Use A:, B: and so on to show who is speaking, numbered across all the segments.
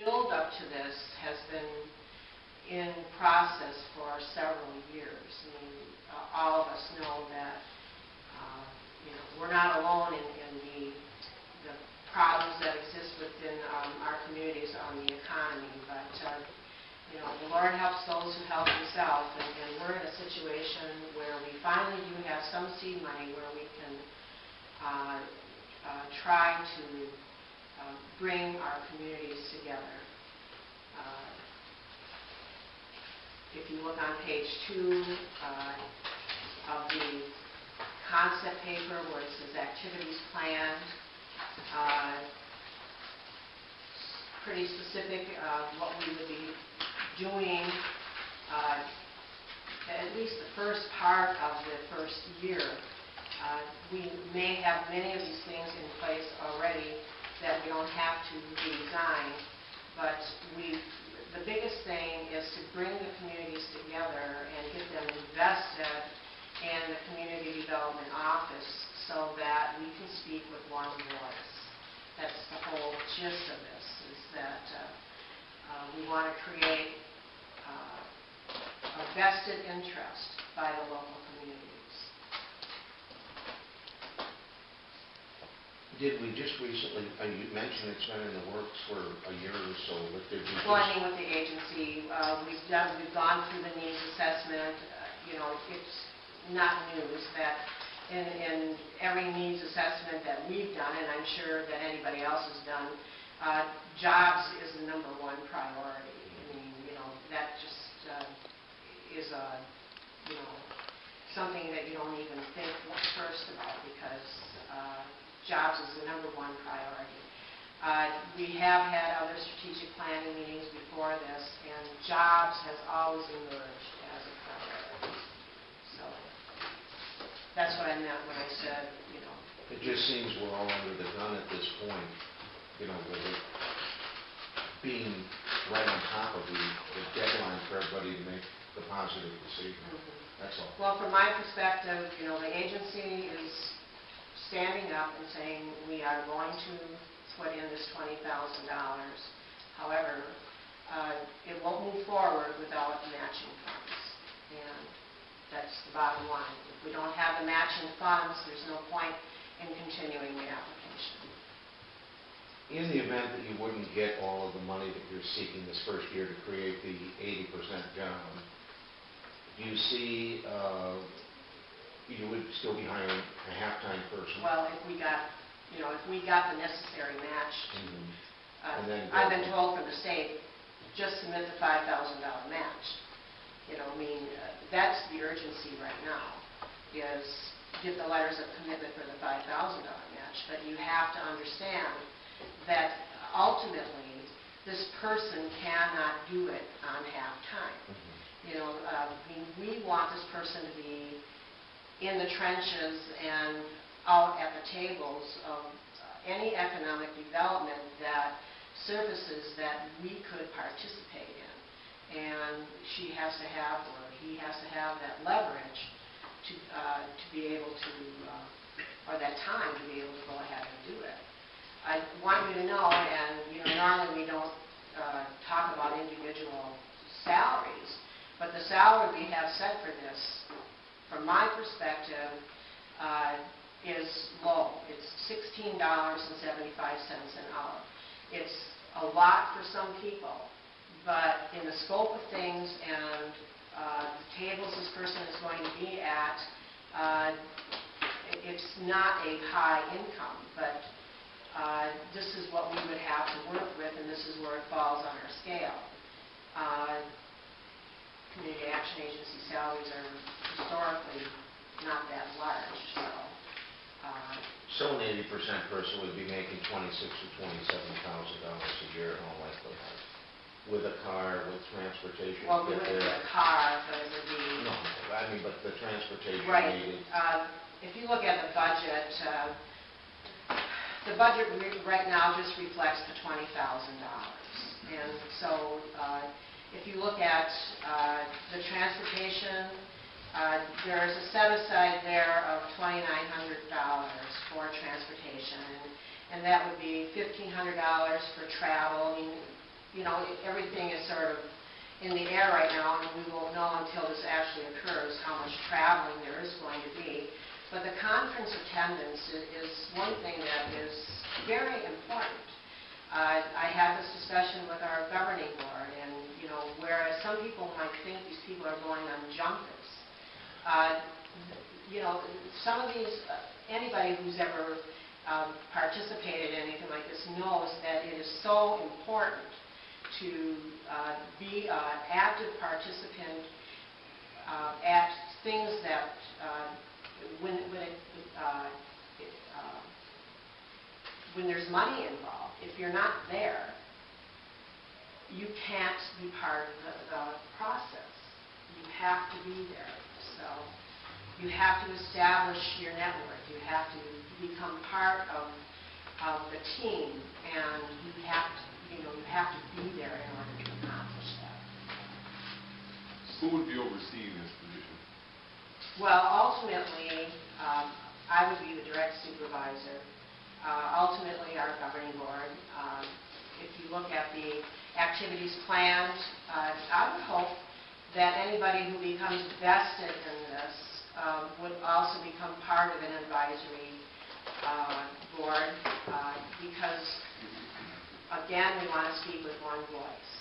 A: build up to this has been in process for several years. I mean, all of us know that we're not alone in the problems that exist within our communities on the economy, but the Lord helps those who help themselves, and we're in a situation where we finally do have some seed money where we can try to bring our communities together. If you look on page 2 of the concept paper where it says activities planned, pretty specific what we would be doing at least the first part of the first year. We may have many of these things in place already that we don't have to redesign, but the biggest thing is to bring the communities together and get them invested in the community development office so that we can speak with one voice. That's the whole gist of this, is that we want to create a vested interest by the local communities.
B: Did we just recently, you mentioned it's been in the works for a year or so, but did we
A: Well, I mean, with the agency, we've gone through the needs assessment. It's not news that in every needs assessment that we've done, and I'm sure that anybody else has done, jobs is the #1 priority. I mean, that just is something that you don't even think first about, because jobs is the #1 priority. We have had other strategic planning meetings before this, and jobs has always emerged as a priority. So that's what I meant when I said,
B: It just seems we're all under the gun at this point, with it being right on top of the deadline for everybody to make the positive decision. Mm-hmm. That's all.
A: Well, from my perspective, the agency is standing up and saying we are going to put in this $20,000. However, it won't move forward without matching funds, and that's the bottom line. If we don't have the matching funds, there's no point in continuing the application.
B: In the event that you wouldn't get all of the money that you're seeking this first year to create the 80% job, do you see you would still be hiring a half-time person?
A: Well, if we got the necessary match,
B: mm-hmm.
A: I've been told from the state, just submit the $5,000 match. That's the urgency right now, is get the letters of commitment for the $5,000 match. But you have to understand that ultimately this person cannot do it on half-time. Mm-hmm. We want this person to be in the trenches and out at the tables of any economic development that surfaces that we could participate in. And she has to have, or he has to have, that leverage to be able to, or that time to be able to go ahead and do it. I want you to know, and normally we don't talk about individual salaries, but the salary we have set for this, from my perspective, is low. It's $16.75 an hour. It's a lot for some people, but in the scope of things and the tables this person is going to be at, it's not a high income, but this is what we would have to work with, and this is where it falls on our scale. Community Action Agency salaries are historically not that large,
B: so an 80% person would be making $26,000 to $27,000 a year in all likelihood, with a car, with transportation.
A: Well, we wouldn't get a car, but it would be.
B: No, I mean, but the transportation
A: right.
B: needed.
A: If you look at the budget right now just reflects the $20,000, and so. If you look at the transportation, there's a set-aside there of $2,900 for transportation, and that would be $1,500 for travel. everything is sort of in the air right now, and we won't know until this actually occurs how much traveling there is going to be. But the conference attendance is one thing that is very important. I had this discussion with our governing board, and whereas some people might think these people are going on junkets, some of these, anybody who's ever participated in anything like this knows that it is so important to be an active participant at things that when there's money involved. If you're not there, you can't be part of the process. You have to be there. So you have to establish your network. You have to become part of the team, and you have to be there in order to accomplish that.
C: Who would be overseeing this position?
A: Well, ultimately, I would be the direct supervisor. Ultimately, our governing board. If you look at the activities planned, I would hope that anybody who becomes vested in this would also become part of an advisory board, because, again, we want to speak with one voice,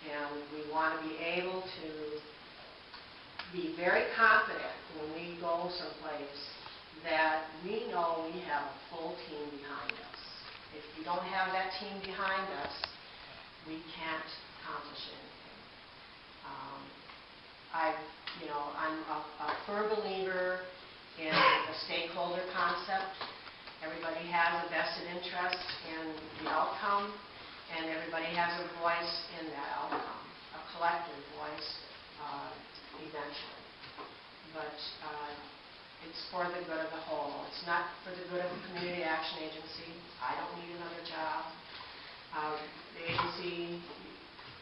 A: and we want to be able to be very confident when we go someplace that we know we have a full team behind us. If we don't have that team behind us, we can't accomplish anything. I'm a firm believer in the stakeholder concept. Everybody has a vested interest in the outcome, and everybody has a voice in that outcome, a collective voice eventually. But it's for the good of the whole. It's not for the good of the Community Action Agency. I don't need another job. The agency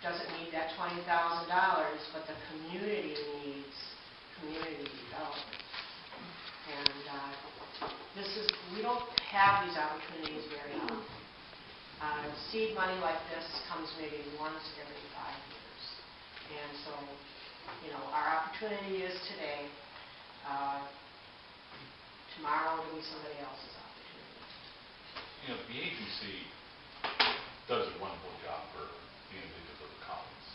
A: doesn't need that $20,000, but the community needs community development. And we don't have these opportunities very often. Seed money like this comes maybe once every 5 years. And so, our opportunity is today. Tomorrow will be somebody else's opportunity.
D: The agency does a wonderful job for the individuals of the colonies.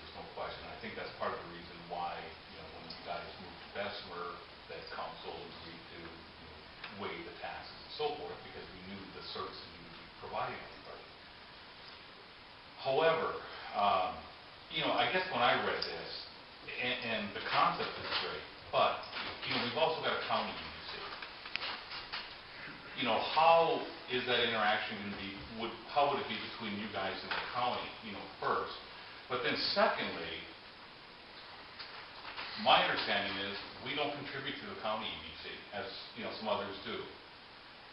D: There's no question. I think that's part of the reason why, when you guys moved to Bessemer, that council agreed to waive the taxes and so forth, because we knew the services you would be providing everybody. However, I guess when I read this, and the concept is great, but we've also got a county EDC. How is that interaction going to be? How would it be between you guys and the county? First, but then secondly, my understanding is we don't contribute to the county EDC as some others do,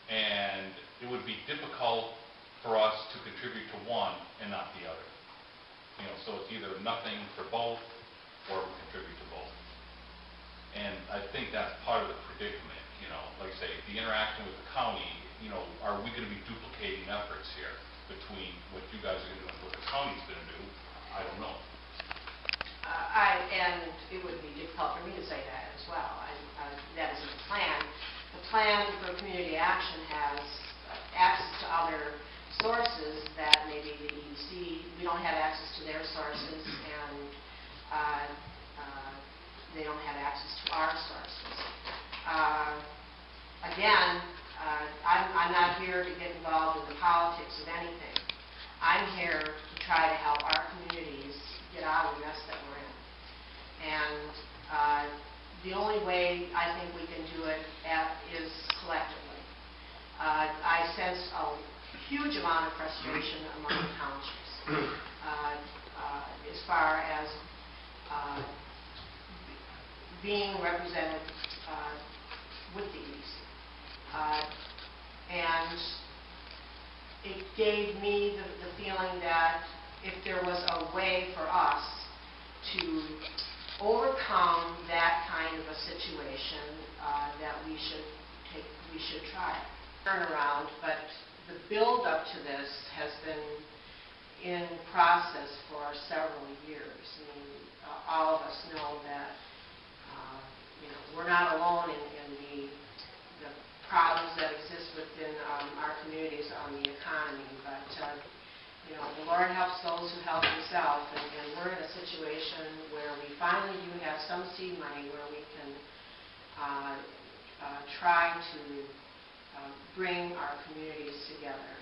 D: and it would be difficult for us to contribute to one and not the other. So it's either nothing for both, or we contribute to both. And I think that's part of the predicament. Like I say, the interaction with the county, are we going to be duplicating efforts here between what you guys are going to do and what the county's going to do? I don't know.
A: And it would be difficult for me to say that as well. That isn't the plan. The plan for community action has access to other sources that maybe the EDC, we don't have access to their sources, and they don't have access to our sources. Again, I'm not here to get involved in the politics of anything. I'm here to try to help our communities get out of the mess that we're in. And the only way I think we can do it is collectively. I sense a huge amount of frustration among the townships as far as being represented with the EDC. And it gave me the feeling that if there was a way for us to overcome that kind of a situation, that we should try it. Turnaround, but the build up to this has been in process for several years. I mean, all of us know that, we're not alone in the problems that exist within our communities on the economy, but, the Lord helps those who help themselves, and we're in a situation where we finally do have some seed money where we can try to bring our communities together.